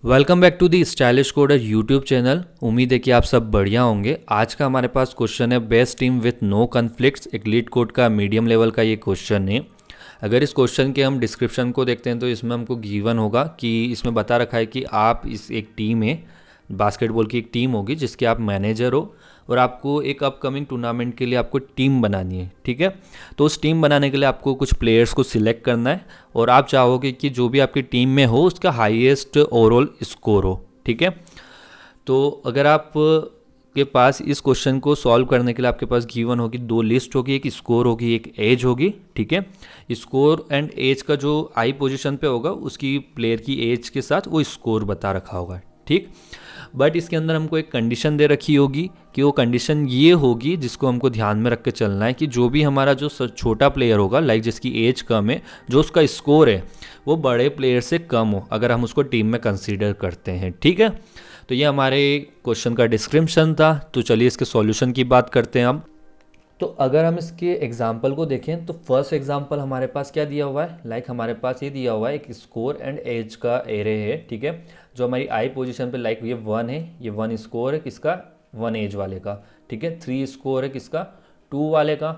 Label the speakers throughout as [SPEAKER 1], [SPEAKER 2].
[SPEAKER 1] Welcome back to the stylish coder YouTube channel. उम्मीद है कि आप सब बढ़िया होंगे। आज का हमारे पास क्वेश्चन है best team with no conflicts. एक लीड कोड का मीडियम लेवल का ये क्वेश्चन है। अगर इस क्वेश्चन के हम डिस्क्रिप्शन को देखते हैं तो इसमें हमको गिवन होगा कि इसमें बता रखा है कि आप इस एक टीम है, बास्केटबॉल की एक टीम होगी जिसके आप मैनेजर हो और आपको एक अपकमिंग टूर्नामेंट के लिए आपको टीम बनानी है। ठीक है, तो उस टीम बनाने के लिए आपको कुछ प्लेयर्स को सिलेक्ट करना है और आप चाहोगे कि जो भी आपकी टीम में हो उसका हाईएस्ट ओवरऑल स्कोर हो। ठीक है, तो अगर आप के पास इस क्वेश्चन को सॉल्व करने के लिए आपके पास गिवन होगी दो लिस्ट होगी, एक स्कोर होगी एक एज होगी। ठीक है, स्कोर एंड एज का जो आई पोजीशन पे होगा उसकी प्लेयर की एज के साथ वो स्कोर बता रखा होगा। ठीक, बट इसके अंदर हमको एक कंडीशन दे रखी होगी कि वो कंडीशन ये होगी जिसको हमको ध्यान में रख के चलना है कि जो भी हमारा जो छोटा प्लेयर होगा, लाइक जिसकी एज कम है, जो उसका स्कोर है वो बड़े प्लेयर से कम हो अगर हम उसको टीम में कंसीडर करते हैं। ठीक है, तो ये हमारे क्वेश्चन का डिस्क्रिप्शन था। तो चलिए इसके सॉल्यूशन की बात करते हैं हम। तो अगर हम इसके एग्जाम्पल को देखें तो फर्स्ट एग्जाम्पल हमारे पास क्या दिया हुआ है, लाइक हमारे पास ये दिया हुआ है एक स्कोर एंड एज का एरे है। ठीक है, जो हमारी आई पोजीशन पे लाइक ये 1 है, ये 1 स्कोर है किसका, 1 एज वाले का। ठीक है, 3 स्कोर है किसका, 2 वाले का।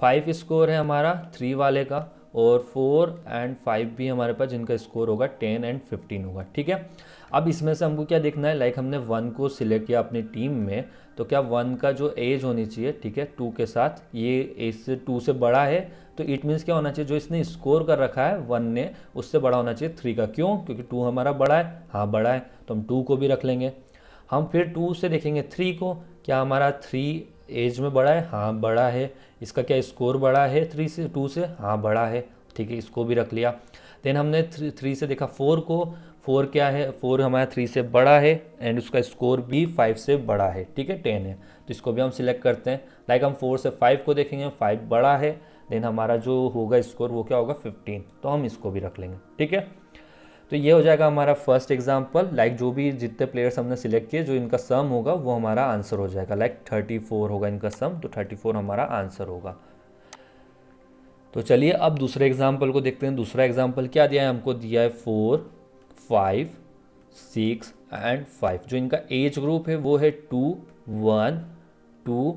[SPEAKER 1] 5 स्कोर है हमारा 3 वाले का और 4 एंड 5 भी हमारे पास जिनका स्कोर होगा 10 एंड 15 होगा। ठीक है, अब इसमें से हमको क्या देखना है, लाइक हमने 1 को सिलेक्ट किया अपनी टीम में, तो क्या 1 का जो एज होनी चाहिए, ठीक है, 2 के साथ, ये एज से 2 से बड़ा है तो इट मीन्स क्या होना चाहिए, जो इसने स्कोर कर रखा है 1 ने उससे बड़ा होना चाहिए 3 का। क्यों, क्योंकि 2 हमारा बड़ा है, हाँ बड़ा है, तो हम 2 को भी रख लेंगे। हम फिर 2 से देखेंगे 3 को, क्या हमारा 3 एज में बड़ा है, हाँ बड़ा है। इसका क्या स्कोर बड़ा है 3 से, 2 से, हाँ बड़ा है। ठीक है, इसको भी रख लिया। देन हमने 3 से देखा 4 को, 4 क्या है, 4 हमारा 3 से बड़ा है एंड उसका स्कोर भी 5 से बड़ा है। ठीक है, 10 है, तो इसको भी हम सिलेक्ट करते हैं। लाइक हम 4 से 5 को देखेंगे, 5 बड़ा है, देन हमारा जो होगा स्कोर वो क्या होगा 15, तो हम इसको भी रख लेंगे। ठीक है, तो ये हो जाएगा हमारा फर्स्ट एग्जाम्पल। लाइक जो भी जितने प्लेयर्स हमने सिलेक्ट किए जो इनका सम होगा वो हमारा आंसर हो जाएगा। लाइक 34 होगा इनका सम, तो 34 हमारा आंसर होगा। तो चलिए अब दूसरे एग्जाम्पल को देखते हैं। दूसरा एग्जाम्पल क्या दिया है, हमको दिया है 4, 5, 6 एंड 5। जो इनका एज ग्रुप है वो है 2, 1, 2,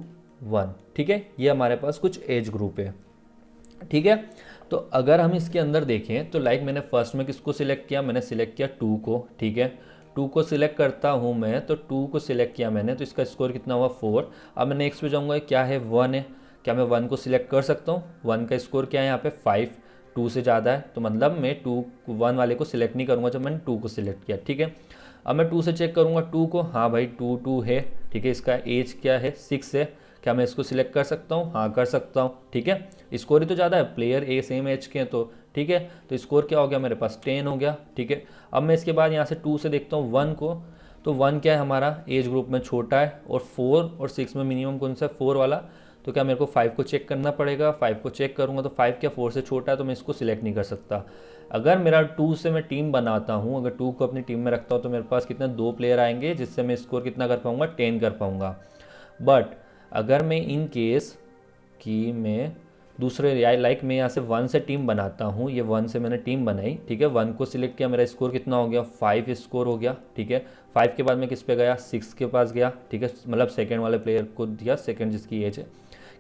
[SPEAKER 1] 1। ठीक है, ये हमारे पास कुछ एज ग्रुप है। ठीक है, तो अगर हम इसके अंदर देखें तो लाइक मैंने फर्स्ट में किसको सिलेक्ट किया, मैंने सिलेक्ट किया 2 को। ठीक है, 2 को सिलेक्ट करता हूँ मैं, तो 2 को सिलेक्ट किया मैंने, तो इसका स्कोर कितना हुआ 4। अब मैं नेक्स्ट पे जाऊँगा, क्या है 1 है, क्या मैं 1 को सिलेक्ट कर सकता हूँ, 1 का स्कोर क्या है यहाँ पे 5, 2 से ज़्यादा है, तो मतलब मैं 1 वाले को सिलेक्ट नहीं करूँगा जब मैंने 2 को सिलेक्ट किया। ठीक है, अब मैं 2 से चेक करूँगा 2 को, हाँ भाई 2 है। ठीक है, इसका एज क्या है 6 है, क्या मैं इसको सिलेक्ट कर सकता हूँ, हाँ कर सकता हूँ। ठीक है, स्कोर ही तो ज़्यादा है, प्लेयर ए सेम एज के हैं तो। ठीक है, तो स्कोर क्या हो गया मेरे पास 10 हो गया। ठीक है, अब मैं इसके बाद यहाँ से 2 से देखता हूँ 1 को, तो 1 क्या है हमारा एज ग्रुप में छोटा है और 4 और 6 में मिनिमम कौन सा है 4 वाला, तो क्या मेरे को 5 को चेक करना पड़ेगा। 5 को चेक करूँगा तो 5 क्या 4 से छोटा है, तो मैं इसको सिलेक्ट नहीं कर सकता। अगर मेरा 2 से मैं टीम बनाता हूँ, अगर 2 को अपनी टीम में रखता हूँ तो मेरे पास कितने 2 प्लेयर आएंगे जिससे मैं स्कोर कितना कर पाऊँगा 10 कर पाऊँगा। बट अगर मैं इन केस कि मैं दूसरे लाइक मैं यहाँ से 1 से टीम बनाता हूँ, ये 1 से मैंने टीम बनाई। ठीक है, 1 को सिलेक्ट किया, मेरा स्कोर कितना हो गया 5 स्कोर हो गया। ठीक है, 5 के बाद मैं किस पे गया 6 के पास गया। ठीक है, मतलब सेकंड वाले प्लेयर को दिया, सेकंड जिसकी एज है।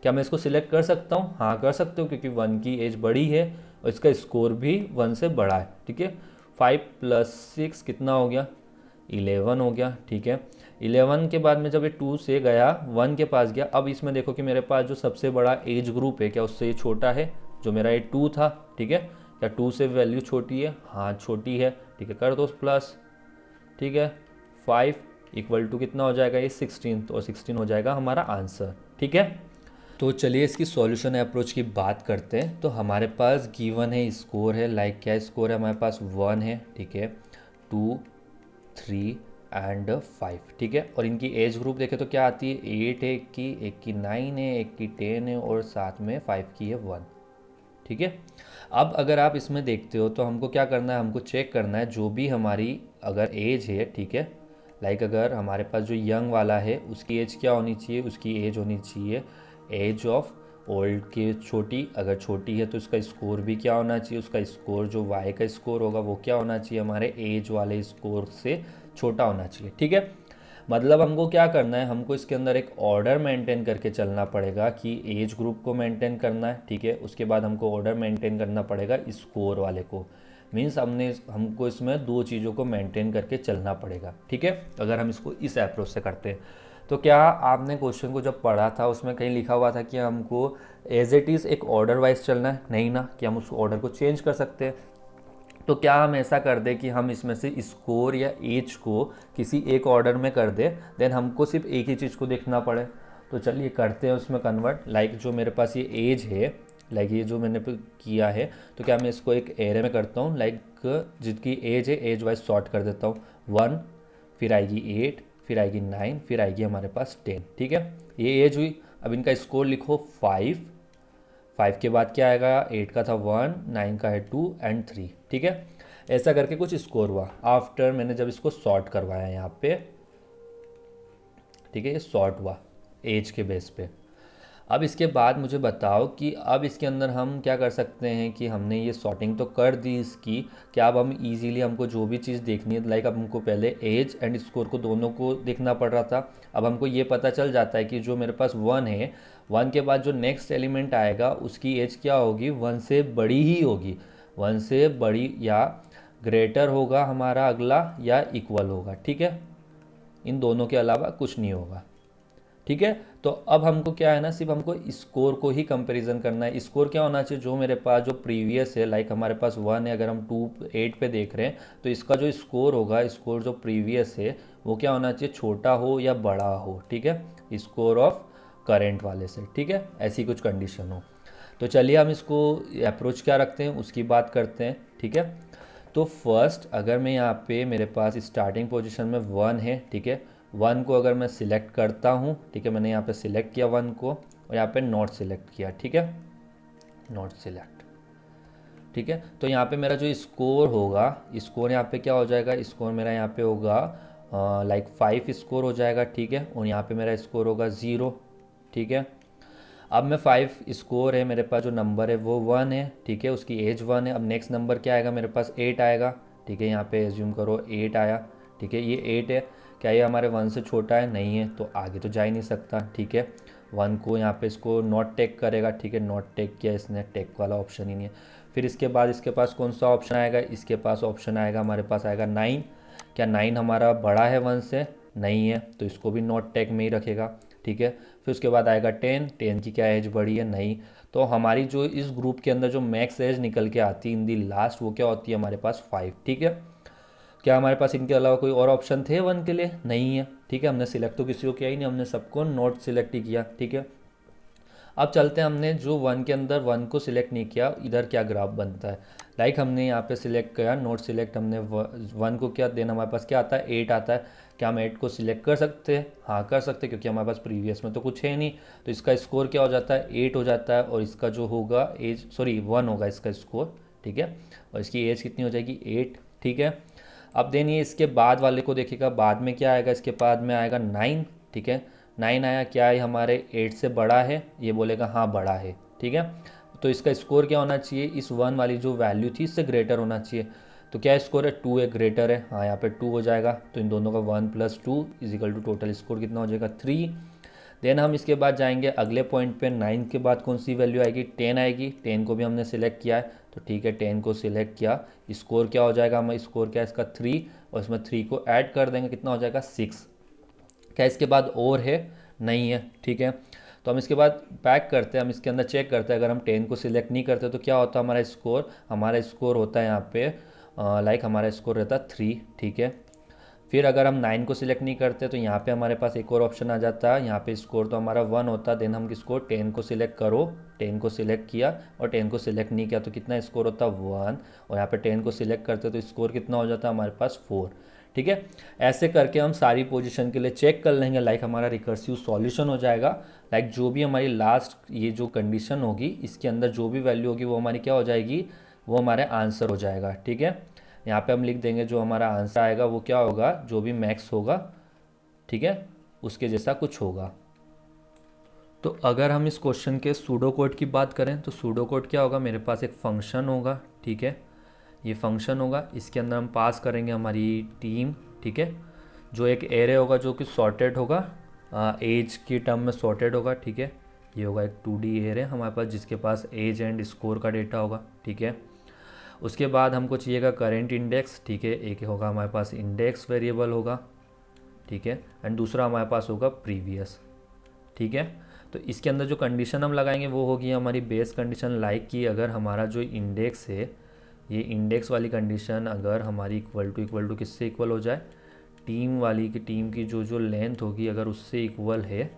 [SPEAKER 1] क्या मैं इसको सिलेक्ट कर सकता हूँ, हाँ कर सकते हो, क्योंकि 1 की एज बड़ी है और इसका स्कोर भी 1 से बड़ा है। ठीक है, 5 + 6 कितना हो गया 11 हो गया। ठीक है, 11 के बाद में जब ये 2 से गया 1 के पास गया, अब इसमें देखो कि मेरे पास जो सबसे बड़ा एज ग्रुप है क्या उससे ये छोटा है, जो मेरा ये 2 था। ठीक है, क्या 2 से वैल्यू छोटी है, हाँ छोटी है। ठीक है, कर दो प्लस। ठीक है, 5 = कितना हो जाएगा ये 16, तो 16 हो जाएगा हमारा आंसर। ठीक है, तो चलिए इसकी सॉल्यूशन अप्रोच की बात करते हैं। तो हमारे पास गिवन है स्कोर है, लाइक क्या स्कोर है हमारे पास 1 है। ठीक है, 2, 3 एंड 5। ठीक है, और इनकी एज ग्रुप देखें तो क्या आती है 8 है, एक की 9 है, एक की 10 है और साथ में 5 की है 1। ठीक है, अब अगर आप इसमें देखते हो तो हमको क्या करना है, हमको चेक करना है जो भी हमारी अगर एज है। ठीक है, लाइक अगर हमारे पास जो यंग वाला है उसकी एज क्या होनी चाहिए, उसकी एज होनी चाहिए एज ऑफ ओल्ड के छोटी, अगर छोटी है तो इसका स्कोर भी क्या होना चाहिए, उसका स्कोर जो वाई का स्कोर होगा वो क्या होना चाहिए, हमारे एज वाले स्कोर से छोटा होना चाहिए। ठीक है, मतलब हमको क्या करना है, हमको इसके अंदर एक ऑर्डर मेंटेन करके चलना पड़ेगा कि एज ग्रुप को मेंटेन करना है। ठीक है, उसके बाद हमको ऑर्डर मेंटेन करना पड़ेगा स्कोर वाले को। मीन्स हमको इसमें दो चीज़ों को मेंटेन करके चलना पड़ेगा। ठीक है, अगर हम इसको इस अप्रोच से करते हैं तो क्या आपने क्वेश्चन को जब पढ़ा था उसमें कहीं लिखा हुआ था कि हमको एज इट इज़ एक ऑर्डर वाइज चलना है? नहीं ना, कि हम उस ऑर्डर को चेंज कर सकते हैं। तो क्या हम ऐसा कर दें कि हम इसमें से स्कोर या एज को किसी एक ऑर्डर में कर दें, देन हमको सिर्फ एक ही चीज़ को देखना पड़े? तो चलिए करते हैं उसमें कन्वर्ट। लाइक जो मेरे पास ये एज है, लाइक ये जो मैंने किया है, तो क्या मैं इसको एक एरे में करता हूँ, लाइक जितकी एज है एज वाइज सॉर्ट कर देता हूँ। 1, फिर आएगी 8, फिर आएगी 9, फिर आएगी हमारे पास 10। ठीक है, ये एज हुई। अब इनका स्कोर लिखो 5, 5 के बाद क्या आएगा, 8 का था 1, 9 का है 2 एंड 3। ठीक है, ऐसा करके कुछ स्कोर हुआ आफ्टर मैंने जब इसको सॉर्ट करवाया यहाँ पे। ठीक है, ये सॉर्ट हुआ एज के बेस पे। अब इसके बाद मुझे बताओ कि अब इसके अंदर हम क्या कर सकते हैं कि हमने ये सॉर्टिंग तो कर दी इसकी, क्या अब हम इजीली हमको जो भी चीज़ देखनी है, लाइक अब हमको पहले एज एंड स्कोर को दोनों को देखना पड़ रहा था, अब हमको ये पता चल जाता है कि जो मेरे पास 1 है, 1 के बाद जो नेक्स्ट एलिमेंट आएगा उसकी एज क्या होगी, 1 से बड़ी ही होगी। 1 से बड़ी या ग्रेटर होगा हमारा अगला, या इक्वल होगा। ठीक है, इन दोनों के अलावा कुछ नहीं होगा। ठीक है, तो अब हमको क्या है ना, सिर्फ हमको स्कोर को ही कंपैरिजन करना है। स्कोर क्या होना चाहिए, जो मेरे पास जो प्रीवियस है, लाइक हमारे पास 1 है, अगर हम 2 8 पे देख रहे हैं तो इसका जो स्कोर होगा, स्कोर जो प्रीवियस है वो क्या होना चाहिए, छोटा हो या बड़ा हो। ठीक है, स्कोर ऑफ करेंट वाले से। ठीक है, ऐसी कुछ कंडीशन हो। तो चलिए हम इसको अप्रोच क्या रखते हैं उसकी बात करते हैं। ठीक है, तो फर्स्ट अगर मैं यहाँ पे मेरे पास स्टार्टिंग पोजीशन में 1 है, ठीक है, 1 को अगर मैं सिलेक्ट करता हूँ, ठीक है, मैंने यहाँ पे सिलेक्ट किया 1 को और यहाँ पे नॉट सिलेक्ट किया। ठीक है, नॉट सिलेक्ट। ठीक है, तो यहाँ पे मेरा जो स्कोर होगा, स्कोर यहाँ पे क्या हो जाएगा, स्कोर मेरा यहाँ पे होगा लाइक 5 स्कोर हो जाएगा। ठीक है, और यहाँ पे मेरा स्कोर होगा 0। ठीक है, अब मैं 5 स्कोर है मेरे पास, जो नंबर है वो 1 है। ठीक है, उसकी एज 1 है। अब नेक्स्ट नंबर क्या आएगा मेरे पास, 8 आएगा। ठीक है, यहाँ पे एज्यूम करो 8 आया। ठीक है, ये 8 है, क्या ये हमारे 1 से छोटा है? नहीं है, तो आगे तो जा ही नहीं सकता। ठीक है, 1 को यहाँ पे इसको नॉट टेक करेगा। ठीक है, नॉट टेक किया इसने, टेक वाला ऑप्शन ही नहीं है। फिर इसके बाद इसके पास कौन सा ऑप्शन आएगा, इसके पास ऑप्शन आएगा हमारे पास आएगा 9। क्या 9 हमारा बड़ा है 1 से? नहीं है, तो इसको भी नॉट टेक में ही रखेगा। ठीक है, फिर उसके बाद आएगा 10, 10 की क्या एज बड़ी है? नहीं। तो हमारी जो इस ग्रुप के अंदर जो मैक्स एज निकल के आती है इन दी लास्ट, वो क्या होती है हमारे पास 5। ठीक है, क्या हमारे पास इनके अलावा कोई और ऑप्शन थे 1 के लिए? नहीं है। ठीक है, हमने सिलेक्ट तो किसी को किया ही नहीं, हमने सबको नॉट सिलेक्ट ही किया। ठीक है, अब चलते हैं, हमने जो 1 के अंदर 1 को सिलेक्ट नहीं किया, इधर क्या ग्राफ बनता है। लाइक हमने यहाँ पे सिलेक्ट किया नोट सिलेक्ट, हमने 1 को क्या देना, हमारे पास क्या आता है 8 आता है। क्या हम 8 को सिलेक्ट कर सकते हैं? हाँ कर सकते हैं, क्योंकि हमारे पास प्रीवियस में तो कुछ है नहीं। तो इसका स्कोर क्या हो जाता है, 8 हो जाता है, और इसका जो होगा एज, सॉरी 1 होगा इसका स्कोर। ठीक है, और इसकी एज कितनी हो जाएगी, 8। ठीक है, अब देन ये इसके बाद वाले को देखिएगा, बाद में क्या आएगा, इसके बाद में आएगा 9। ठीक है, 9 आया, क्या है हमारे 8 से बड़ा है? ये बोलेगा हाँ बड़ा है। ठीक है, तो इसका स्कोर क्या होना चाहिए, इस 1 वाली जो वैल्यू थी इससे ग्रेटर होना चाहिए। तो क्या स्कोर है, 2 है, ग्रेटर है। हाँ, यहाँ पे 2 हो जाएगा, तो इन दोनों का 1 + 2 = टोटल स्कोर कितना हो जाएगा, 3। देन हम इसके बाद जाएंगे अगले पॉइंट पे, 9 के बाद कौन सी वैल्यू आएगी, 10 आएगी। 10 को भी हमने सिलेक्ट किया है, तो ठीक है 10 को सिलेक्ट किया। स्कोर क्या हो जाएगा, हमारा स्कोर क्या है इसका 3, और इसमें 3 को ऐड कर देंगे, कितना हो जाएगा 6। क्या इसके बाद और है? नहीं है। ठीक है, तो हम इसके बाद बैक करते हैं, हम इसके अंदर चेक करते हैं, अगर हम 10 को सिलेक्ट नहीं करते तो क्या होता है हमारा स्कोर होता है यहाँ पे लाइक हमारा स्कोर रहता है 3। ठीक है, फिर अगर हम 9 को सिलेक्ट नहीं करते तो यहाँ पे हमारे पास एक और ऑप्शन आ जाता है, यहाँ पे स्कोर तो हमारा 1 होता है। देन हम किसको 10 को सिलेक्ट करो, 10 को सिलेक्ट किया और 10 को सिलेक्ट नहीं किया, तो कितना स्कोर होता है 1, और यहाँ पे 10 को सिलेक्ट करते तो स्कोर कितना हो जाता है हमारे पास 4। ठीक है, ऐसे करके हम सारी पोजीशन के लिए चेक कर लेंगे, लाइक हमारा रिकर्सिव सॉल्यूशन हो जाएगा। लाइक जो भी हमारी लास्ट ये जो कंडीशन होगी, इसके अंदर जो भी वैल्यू होगी वो हमारी क्या हो जाएगी, वो हमारे आंसर हो जाएगा। ठीक है, यहाँ पे हम लिख देंगे जो हमारा आंसर आएगा वो क्या होगा, जो भी मैक्स होगा, ठीक है, उसके जैसा कुछ होगा। तो अगर हम इस क्वेश्चन के सूडो कोड की बात करें तो सूडो कोड क्या होगा, मेरे पास एक फंक्शन होगा, ठीक है, ये फंक्शन होगा, इसके अंदर हम पास करेंगे हमारी टीम, ठीक है, जो एक एरे होगा जो कि सॉर्टेड होगा, एज की टर्म में सॉर्टेड होगा, ठीक है, ये होगा एक 2D एरे हमारे पास जिसके पास एज एंड स्कोर का डेटा होगा, ठीक है। उसके बाद हमको चाहिएगा करेंट इंडेक्स, ठीक है, एक होगा हमारे पास इंडेक्स वेरिएबल होगा, ठीक है, एंड दूसरा हमारे पास होगा प्रीवियस, ठीक है। तो इसके अंदर जो कंडीशन हम लगाएंगे वो होगी हमारी बेस कंडीशन, लाइक कि अगर हमारा जो इंडेक्स है, ये इंडेक्स वाली कंडीशन अगर हमारी इक्वल टू किससे इक्वल हो जाए, टीम वाली की टीम की जो जो लेंथ होगी अगर उससे इक्वल है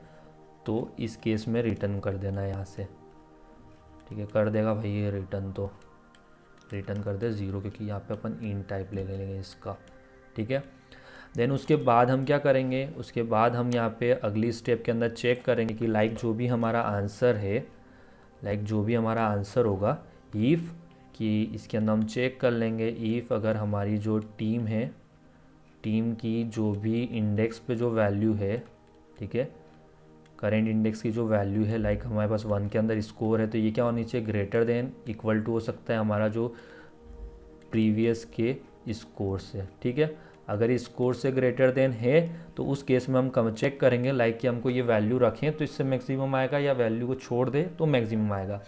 [SPEAKER 1] तो इस केस में रिटर्न कर देना है यहाँ से, ठीक है, कर देगा भाई ये रिटर्न, तो रिटर्न कर दे 0 क्योंकि यहाँ पे अपन इन टाइप ले लेंगे इसका, ठीक है। देन उसके बाद हम क्या करेंगे, उसके बाद हम यहाँ पे अगली स्टेप के अंदर चेक करेंगे कि लाइक जो भी हमारा आंसर है, लाइक जो भी हमारा आंसर होगा, इफ़ कि इसके अंदर हम चेक कर लेंगे इफ़ अगर हमारी जो टीम है, टीम की जो भी इंडेक्स पे जो वैल्यू है, ठीक है, करेंट इंडेक्स की जो वैल्यू है, लाइक हमारे पास 1 के अंदर स्कोर है तो ये क्या होनी चाहिए, ग्रेटर देन इक्वल टू हो सकता है हमारा जो प्रीवियस के स्कोर से, ठीक है। अगर स्कोर से ग्रेटर देन है तो उस केस में हम कम चेक करेंगे लाइक कि हमको ये वैल्यू रखें तो इससे मैक्सिमम आएगा या वैल्यू को छोड़ दे तो मैक्सिमम आएगा।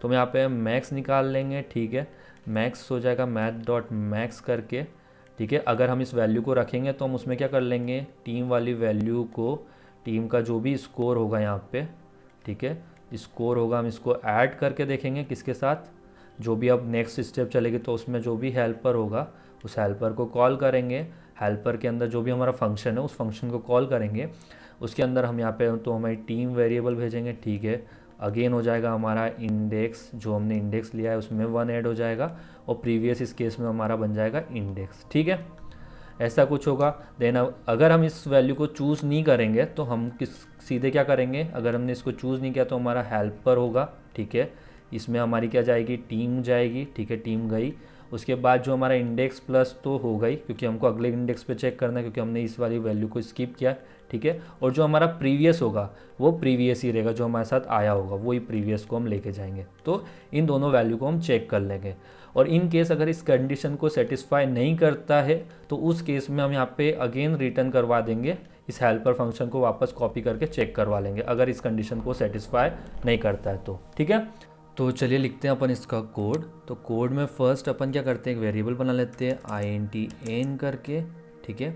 [SPEAKER 1] तो हम यहाँ पे मैक्स निकाल लेंगे, ठीक है, मैक्स हो जाएगा मैथ डॉट मैक्स करके, ठीक है। अगर हम इस वैल्यू को रखेंगे तो हम उसमें क्या कर लेंगे, टीम वाली वैल्यू को, टीम का जो भी स्कोर होगा यहाँ पे, ठीक है, स्कोर होगा, हम इसको ऐड करके देखेंगे किसके साथ, जो भी अब नेक्स्ट स्टेप चलेगी तो उसमें जो भी हेल्पर होगा उस हेल्पर को कॉल करेंगे, हेल्पर के अंदर जो भी हमारा फंक्शन है उस फंक्शन को कॉल करेंगे, उसके अंदर हम यहाँ पे तो हमारी टीम वेरिएबल भेजेंगे, ठीक है। अगेन हो जाएगा हमारा इंडेक्स, जो हमने इंडेक्स लिया है उसमें 1 ऐड हो जाएगा और प्रीवियस इस केस में हमारा बन जाएगा इंडेक्स, ठीक है, ऐसा कुछ होगा। देन अगर हम इस वैल्यू को चूज़ नहीं करेंगे तो हम सीधे क्या करेंगे, अगर हमने इसको चूज़ नहीं किया तो हमारा हेल्पर होगा, ठीक है, इसमें हमारी क्या जाएगी, टीम जाएगी, ठीक है, टीम गई। उसके बाद जो हमारा इंडेक्स प्लस तो हो गई क्योंकि हमको अगले इंडेक्स पे चेक करना है क्योंकि हमने इस वाली वैल्यू को स्किप किया, ठीक है। और जो हमारा प्रीवियस होगा वो प्रीवियस ही रहेगा, जो हमारे साथ आया होगा वही प्रीवियस को हम लेके जाएंगे। तो इन दोनों वैल्यू को हम चेक कर लेंगे और इन केस अगर इस कंडीशन को सेटिस्फाई नहीं करता है तो उस केस में हम यहाँ पे अगेन रिटर्न करवा देंगे, इस हेल्पर फंक्शन को वापस कॉपी करके चेक करवा लेंगे अगर इस कंडीशन को सेटिस्फाई नहीं करता है तो, ठीक है। तो चलिए लिखते हैं अपन इसका कोड। तो कोड में फर्स्ट अपन क्या करते हैं, एक वेरिएबल बना लेते हैं int n करके, ठीक है।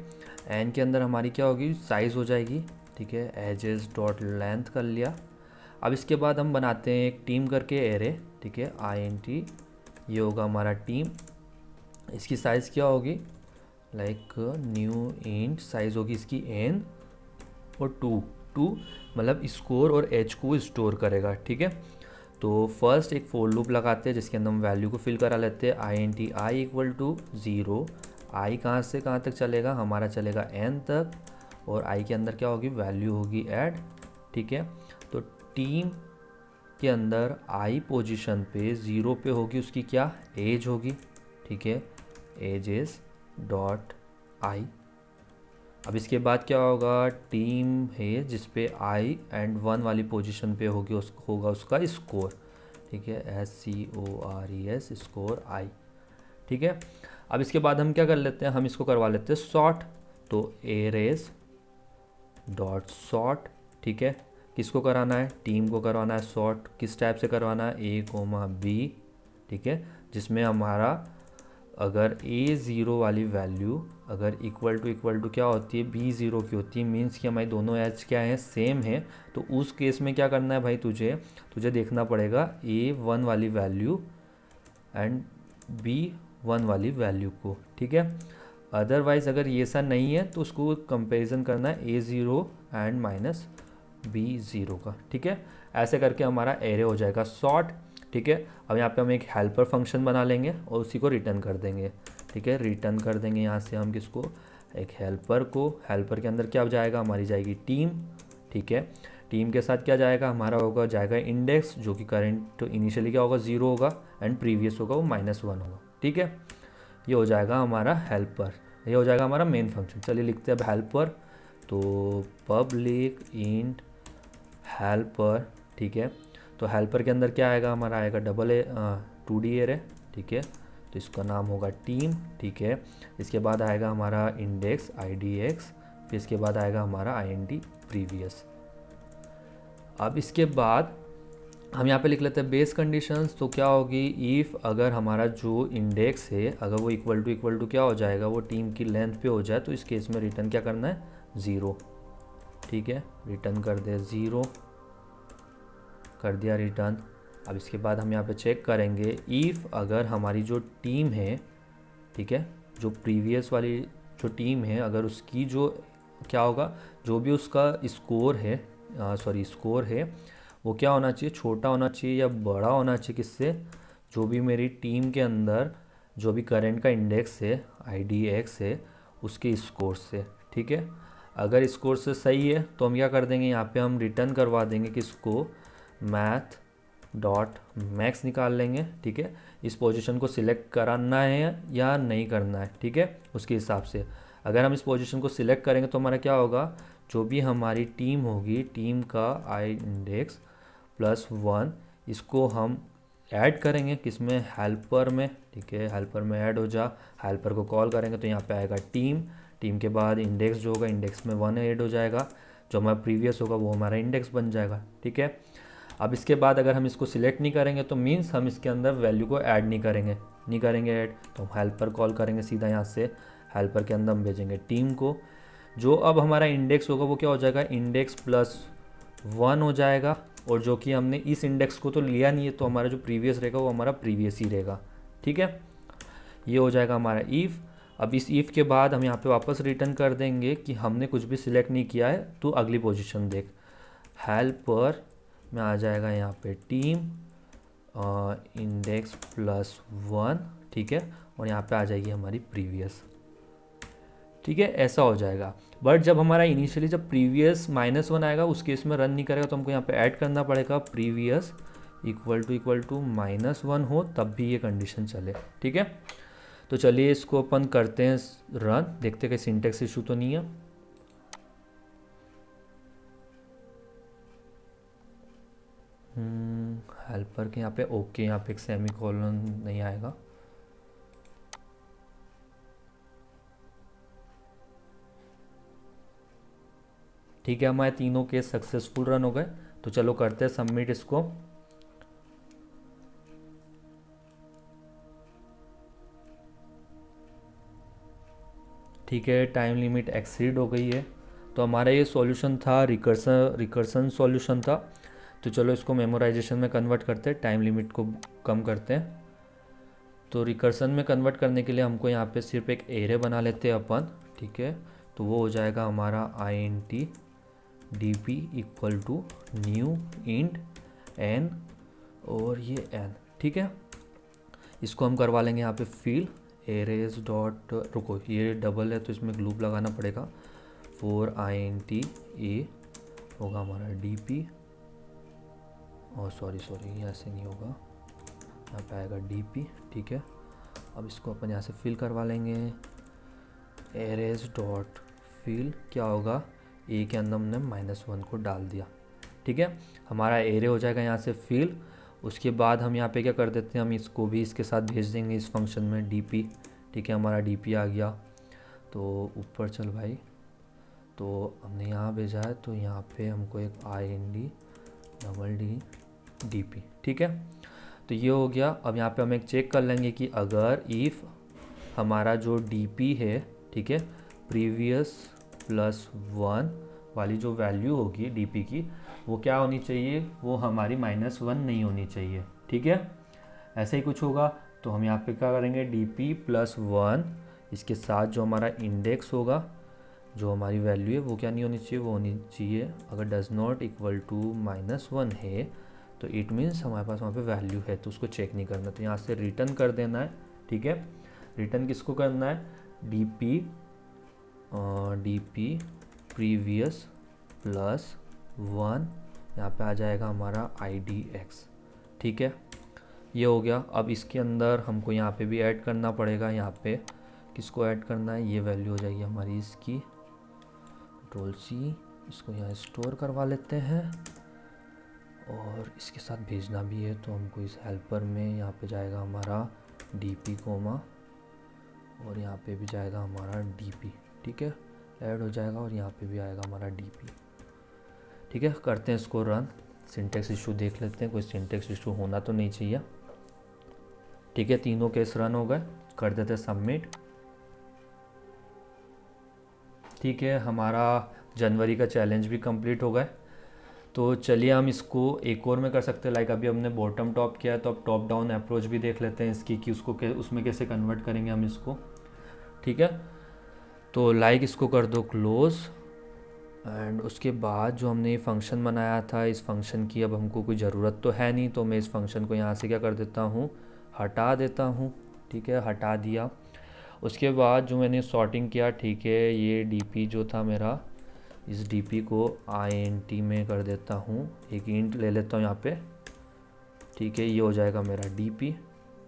[SPEAKER 1] n के अंदर हमारी क्या होगी, साइज़ हो जाएगी, ठीक है, एजेस डॉट लेंथ कर लिया। अब इसके बाद हम बनाते हैं एक टीम करके एरे, ठीक है, int, ये होगा हमारा टीम, इसकी साइज़ क्या होगी, लाइक न्यू इंट साइज़ होगी इसकी n और 2 मतलब स्कोर और एज को स्टोर करेगा, ठीक है। तो फर्स्ट एक फोर लूप लगाते हैं जिसके अंदर हम वैल्यू को फिल करा लेते हैं, int i equal to 0, i कहाँ से कहाँ तक चलेगा, हमारा चलेगा n तक, और i के अंदर क्या होगी, वैल्यू होगी ऐड, ठीक है। तो टीम के अंदर i पोजीशन पे 0 पे होगी उसकी क्या, एज होगी, ठीक है, एजेस डॉट i। अब इसके बाद क्या होगा, टीम है जिस पे i एंड 1 वाली पोजीशन पे होगी होगा उसका स्कोर, ठीक है, SCORES स्कोर i, ठीक है। अब इसके बाद हम क्या कर लेते हैं, हम इसको करवा लेते हैं सॉर्ट, तो एरेज डॉट सॉर्ट, ठीक है, किसको कराना है, टीम को करवाना है सॉर्ट, किस टाइप से करवाना है, A, B, ठीक है, जिसमें हमारा अगर A0 वाली वैल्यू अगर इक्वल टू क्या होती है, B0 की होती है, मीन्स कि हमारी दोनों एज क्या है, सेम है। तो उस केस में क्या करना है भाई, तुझे देखना पड़ेगा A1 वाली वैल्यू एंड B1 वाली वैल्यू को, ठीक है। अदरवाइज़ अगर ये ऐसा नहीं है तो उसको कंपैरिजन करना है A0 एंड माइनस B0 का, ठीक है। ऐसे करके हमारा एरे हो जाएगा सॉर्ट, ठीक है। अब यहाँ पे हम एक हेल्पर फंक्शन बना लेंगे और उसी को रिटर्न कर देंगे, ठीक है, रिटर्न कर देंगे यहाँ से हम किसको, एक हेल्पर को। हेल्पर के अंदर क्या जाएगा, हमारी जाएगी टीम, ठीक है। टीम के साथ क्या जाएगा, हमारा होगा जाएगा इंडेक्स, जो कि करंट तो इनिशियली क्या होगा 0 होगा एंड प्रीवियस होगा वो -1 होगा, ठीक है। ये हो जाएगा हमारा हेल्पर, ये हो जाएगा हमारा मेन फंक्शन। चलिए लिखते हैं अब हेल्पर, तो पब्लिक इंट हेल्पर, ठीक है। तो हेल्पर के अंदर क्या आएगा, हमारा आएगा डबल ए 2D एरे, ठीक है। तो इसका नाम होगा टीम, ठीक है। इसके बाद आएगा हमारा इंडेक्स IDX, फिर इसके बाद आएगा हमारा INT प्रीवियस। अब इसके बाद हम यहाँ पे लिख लेते हैं बेस कंडीशंस। तो क्या होगी, इफ़ अगर हमारा जो इंडेक्स है अगर वो इक्वल टू क्या हो जाएगा, वो टीम की लेंथ पे हो जाए, तो इस केस में रिटर्न क्या करना है, 0, ठीक है। रिटर्न कर दे 0, कर दिया रिटर्न। अब इसके बाद हम यहाँ पे चेक करेंगे इफ़ अगर हमारी जो टीम है, ठीक है, जो प्रीवियस वाली जो टीम है, अगर उसकी जो क्या होगा, जो भी उसका स्कोर है स्कोर है वो क्या होना चाहिए, छोटा होना चाहिए या बड़ा होना चाहिए किससे, जो भी मेरी टीम के अंदर जो भी करंट का इंडेक्स है IDX है उसके स्कोर से, ठीक है। अगर स्कोर से सही है तो हम क्या कर देंगे, यहाँ पे हम रिटर्न करवा देंगे किसको, मैथ डॉट मैक्स निकाल लेंगे, ठीक है। इस पोजीशन को सिलेक्ट कराना है या नहीं करना है, ठीक है, उसके हिसाब से। अगर हम इस पोजीशन को सिलेक्ट करेंगे तो हमारा क्या होगा, जो भी हमारी टीम होगी, टीम का INDEX +1 इसको हम ऐड करेंगे किसमें, हेल्पर में, ठीक है। हेल्पर में ऐड हो जा, हेल्पर को कॉल करेंगे तो यहाँ पे आएगा टीम, टीम के बाद इंडेक्स जो होगा, इंडेक्स में 1 ऐड हो जाएगा, जो हमारा प्रीवियस होगा वो हमारा इंडेक्स बन जाएगा, ठीक है। अब इसके बाद अगर हम इसको सिलेक्ट नहीं करेंगे तो मीन्स हम इसके अंदर वैल्यू को ऐड नहीं करेंगे ऐड, तो हम हेल्पर कॉल करेंगे सीधा यहाँ से, हेल्पर के अंदर हम भेजेंगे टीम को। जो अब हमारा इंडेक्स होगा वो क्या हो जाएगा, इंडेक्स +1 हो जाएगा, और जो कि हमने इस इंडेक्स को तो लिया नहीं है, तो हमारा जो प्रीवियस रहेगा वो हमारा प्रीवियस ही रहेगा, ठीक है। ये हो जाएगा हमारा इफ़। अब इस इफ़ के बाद हम यहाँ पे वापस रिटर्न कर देंगे कि हमने कुछ भी सिलेक्ट नहीं किया है, तो अगली पोजीशन देख, हेल्पर में आ जाएगा यहाँ पे टीम इंडेक्स +1, ठीक है, और यहाँ पे आ जाएगी हमारी प्रीवियस, ठीक है। ऐसा हो जाएगा। बट जब हमारा इनिशियली जब प्रीवियस -1 आएगा उस केस में रन नहीं करेगा, तो हमको यहाँ पे ऐड करना पड़ेगा प्रीवियस इक्वल टू -1 हो, तब भी ये कंडीशन चले, ठीक है। तो चलिए इसको अपन करते हैं रन, देखते हैं कि सिंटेक्स इशू तो नहीं है। हेल्पर के यहाँ पे ओके, यहाँ पे एक सेमीकोलन नहीं आएगा, ठीक है। हमारे तीनों केस सक्सेसफुल रन हो गए। तो चलो करते हैं सबमिट इसको। ठीक है, टाइम लिमिट एक्सीड हो गई है। तो हमारा ये सॉल्यूशन था, रिकर्सन सॉल्यूशन था। तो चलो इसको मेमोराइजेशन में कन्वर्ट करते हैं, टाइम लिमिट को कम करते हैं। तो रिकर्सन में कन्वर्ट करने के लिए हमको यहाँ पे सिर्फ एक एरे बना लेते हैं अपन, ठीक है। तो वो हो जाएगा हमारा INT DP equal to new int n, और ये n, ठीक है। इसको हम करवा लेंगे यहाँ पे फिल एरेज डॉट, रुको ये डबल है तो इसमें लूप लगाना पड़ेगा, फॉर INT A होगा हमारा DP, और सॉरी ये ऐसे नहीं होगा, यहाँ पे आएगा DP, ठीक है। अब इसको अपन यहाँ से फिल करवा लेंगे, एरेज डॉट फिल क्या होगा, ए के अंदर हमने -1 को डाल दिया, ठीक है। हमारा एरे हो जाएगा यहाँ से फिल। उसके बाद हम यहाँ पे क्या कर देते हैं, हम इसको भी इसके साथ भेज देंगे इस फंक्शन में DP, ठीक है। हमारा DP आ गया, तो ऊपर चल भाई, तो हमने यहाँ भेजा है, तो यहाँ पे हमको एक IND DP, ठीक है। तो ये हो गया। अब यहाँ पे हम एक चेक कर लेंगे कि अगर इफ़ हमारा जो DP है, ठीक है, प्रीवियस +1 वाली जो वैल्यू होगी DP की, वो क्या होनी चाहिए, वो हमारी -1 नहीं होनी चाहिए, ठीक है। ऐसे ही कुछ होगा। तो हम यहाँ पे क्या करेंगे, DP +1 इसके साथ जो हमारा इंडेक्स होगा, जो हमारी वैल्यू है वो क्या नहीं होनी चाहिए, वो होनी चाहिए, अगर डज नॉट इक्वल टू -1 है तो इट मीन्स हमारे पास वहाँ पे वैल्यू है, तो उसको चेक नहीं करना, तो यहाँ से रिटर्न कर देना है, ठीक है। रिटर्न किसको करना है, DP प्रीवियस +1, यहाँ पे आ जाएगा हमारा IDX, ठीक है। ये हो गया। अब इसके अंदर हमको यहाँ पे भी ऐड करना पड़ेगा, यहाँ पे किसको ऐड करना है, ये वैल्यू हो जाएगी हमारी इसकी, Ctrl+C, इसको यहाँ स्टोर करवा लेते हैं, और इसके साथ भेजना भी है, तो हमको इस हेल्पर में यहाँ पे जाएगा हमारा डी कोमा, और यहाँ पे भी जाएगा हमारा डी, ठीक है, ऐड हो जाएगा, और यहाँ पे भी आएगा हमारा डी। ठीक है, करते हैं इसको रन। सिंटेक्स इशू देख लेते हैं, कोई सिंटेक्स इशू होना तो नहीं चाहिए। ठीक है, तीनों केस रन हो गए, कर देते हैं सबमिट। ठीक है, हमारा जनवरी का चैलेंज भी कंप्लीट हो गए। तो चलिए हम इसको एक और में कर सकते हैं। लाइक अभी हमने बॉटम टॉप किया है, तो अब टॉप डाउन अप्रोच भी देख लेते हैं इसकी, कि उसको उसमें कैसे कन्वर्ट करेंगे हम इसको। ठीक है, तो लाइक इसको कर दो क्लोज़, एंड उसके बाद जो हमने ये फंक्शन बनाया था, इस फंक्शन की अब हमको कोई ज़रूरत तो है नहीं, तो मैं इस फंक्शन को यहाँ से क्या कर देता हूँ, हटा देता हूँ। ठीक है, हटा दिया। उसके बाद जो मैंने सॉर्टिंग किया, ठीक है, ये डीपी जो था मेरा, इस डीपी को int में कर देता हूँ, एक इंट ले लेता हूँ यहाँ पे। ठीक है, ये हो जाएगा मेरा डीपी।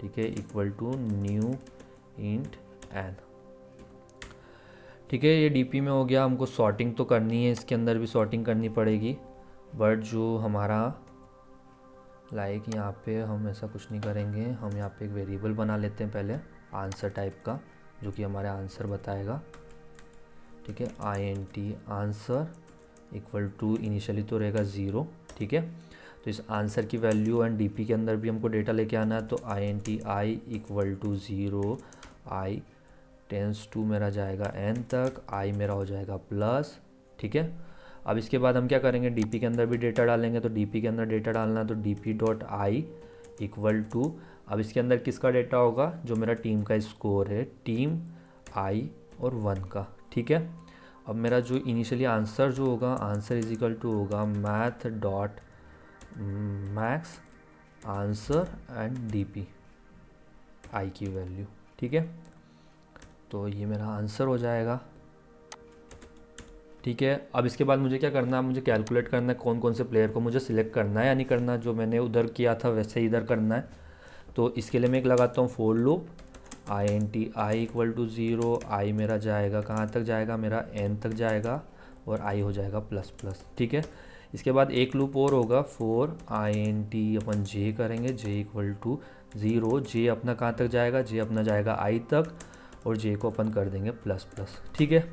[SPEAKER 1] ठीक है, equal to new int n। ठीक है, ये डीपी में हो गया। हमको सॉर्टिंग तो करनी है, इसके अंदर भी सॉर्टिंग करनी पड़ेगी, बट जो हमारा लाइक यहाँ पे हम ऐसा कुछ नहीं करेंगे। हम यहाँ पे एक वेरिएबल बना लेते हैं पहले आंसर टाइप का, जो कि हमारे आंसर बताएगा। ठीक है, int answer equal to initially तो रहेगा 0। ठीक है, तो इस आंसर की वैल्यू एंड डीपी के अंदर भी हमको डेटा लेके आना है, तो int i equal to 0, i tends to मेरा जाएगा n तक, i मेरा हो जाएगा प्लस। ठीक है, अब इसके बाद हम क्या करेंगे, डीपी के अंदर भी डेटा डालेंगे। तो डीपी के अंदर डेटा डालना है, तो dp dot i equal to, अब इसके अंदर किसका डेटा होगा, जो मेरा टीम का स्कोर है, टीम i और 1 का। ठीक है, अब मेरा जो इनिशियली आंसर जो होगा, आंसर इज इक्वल टू होगा math dot max answer and DP I की वैल्यू। ठीक है, तो ये मेरा आंसर हो जाएगा। ठीक है, अब इसके बाद मुझे क्या करना है, मुझे कैलकुलेट करना है कौन कौन से प्लेयर को मुझे सिलेक्ट करना है या नहीं करना। जो मैंने उधर किया था वैसे ही इधर करना है। तो इसके लिए मैं एक लगाता हूँ for loop, int i equal to 0, i मेरा जाएगा कहाँ तक जाएगा, मेरा n तक जाएगा, और i हो जाएगा प्लस प्लस। ठीक है, इसके बाद एक लूप और होगा, फॉर int अपन j करेंगे, j इक्वल टू 0, j अपना कहाँ तक जाएगा, j अपना जाएगा i तक, और j को अपन कर देंगे प्लस प्लस। ठीक है,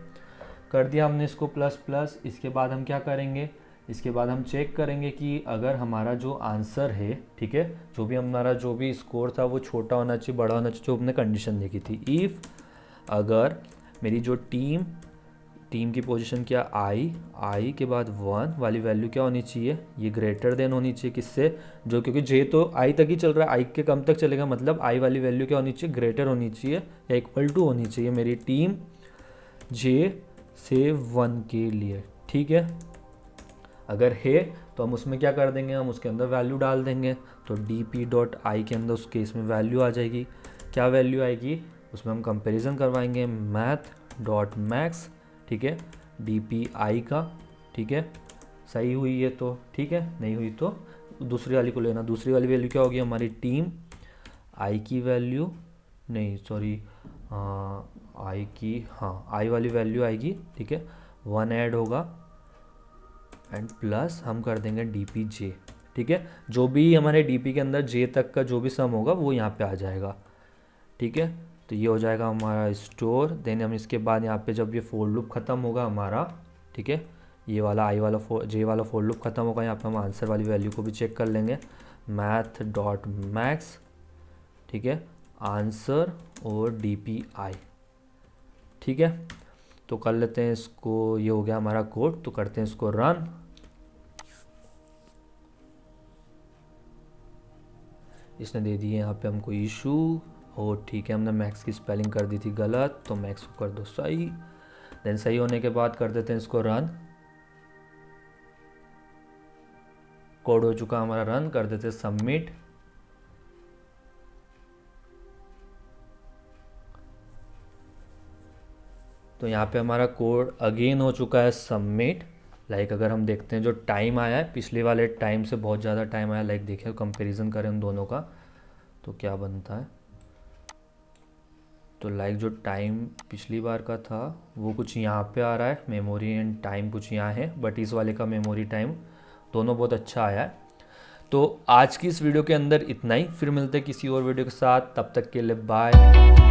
[SPEAKER 1] कर दिया हमने इसको प्लस प्लस। इसके बाद हम क्या करेंगे, इसके बाद हम चेक करेंगे कि अगर हमारा जो आंसर है, ठीक है, जो भी हमारा जो भी स्कोर था वो छोटा होना चाहिए बड़ा होना चाहिए, जो हमने कंडीशन देखी थी। इफ़ अगर मेरी जो टीम की पोजीशन क्या, आई के बाद 1 वाली वैल्यू क्या होनी चाहिए, ये ग्रेटर देन होनी चाहिए किससे, जो, क्योंकि जे तो आई तक ही चल रहा है, आई के कम तक चलेगा, मतलब आई वाली वैल्यू क्या होनी चाहिए, ग्रेटर होनी चाहिए या इक्वल टू होनी चाहिए मेरी टीम जे से 1 के लिए। ठीक है, अगर है तो हम उसमें क्या कर देंगे, हम उसके अंदर वैल्यू डाल देंगे। तो dp डॉट आई के अंदर उस केस में वैल्यू आ जाएगी। क्या वैल्यू आएगी, उसमें हम कंपैरिजन करवाएंगे मैथ डॉट मैक्स, ठीक है, dp आई का। ठीक है, सही हुई है तो ठीक है, नहीं हुई तो दूसरी वाली को लेना। दूसरी वाली वैल्यू क्या होगी, हमारी टीम आई की वैल्यू, नहीं सॉरी, आई की, हाँ आई वाली वैल्यू आएगी। ठीक है, 1 ऐड होगा एंड प्लस हम कर देंगे डीपी जे। ठीक है, जो भी हमारे डीपी के अंदर जे तक का जो भी सम होगा वो यहाँ पे आ जाएगा। ठीक है, तो ये हो जाएगा हमारा स्टोर। देन हम इसके बाद यहाँ पे जब ये फोर लूप ख़त्म होगा हमारा, ठीक है, ये वाला आई वाला जे वाला फोर लूप ख़त्म होगा, यहाँ पे हम आंसर वाली वैल्यू को भी चेक कर लेंगे, मैथ डॉट मैक्स, ठीक है, आंसर और डी पी आई। ठीक है, तो कर लेते हैं इसको, ये हो गया हमारा कोड। तो करते हैं इसको रन। इसने दे दिए यहाँ पे हमको इशू, और ठीक है, हमने मैक्स की स्पेलिंग कर दी थी गलत, तो मैक्स को कर दो सही। देन सही होने के बाद कर देते हैं इसको रन। कोड हो चुका हमारा रन, कर देते हैं सबमिट। तो यहाँ पे हमारा कोड अगेन हो चुका है सबमिट। लाइक अगर हम देखते हैं जो टाइम आया है पिछले वाले टाइम से बहुत ज़्यादा टाइम आया, लाइक देखिए कंपैरिजन करें उन दोनों का तो क्या बनता है। तो लाइक जो टाइम पिछली बार का था वो कुछ यहाँ पे आ रहा है, मेमोरी एंड टाइम कुछ यहाँ है, बट इस वाले का मेमोरी टाइम दोनों बहुत अच्छा आया है। तो आज की इस वीडियो के अंदर इतना ही, फिर मिलते हैं किसी और वीडियो के साथ, तब तक के लिए बाय।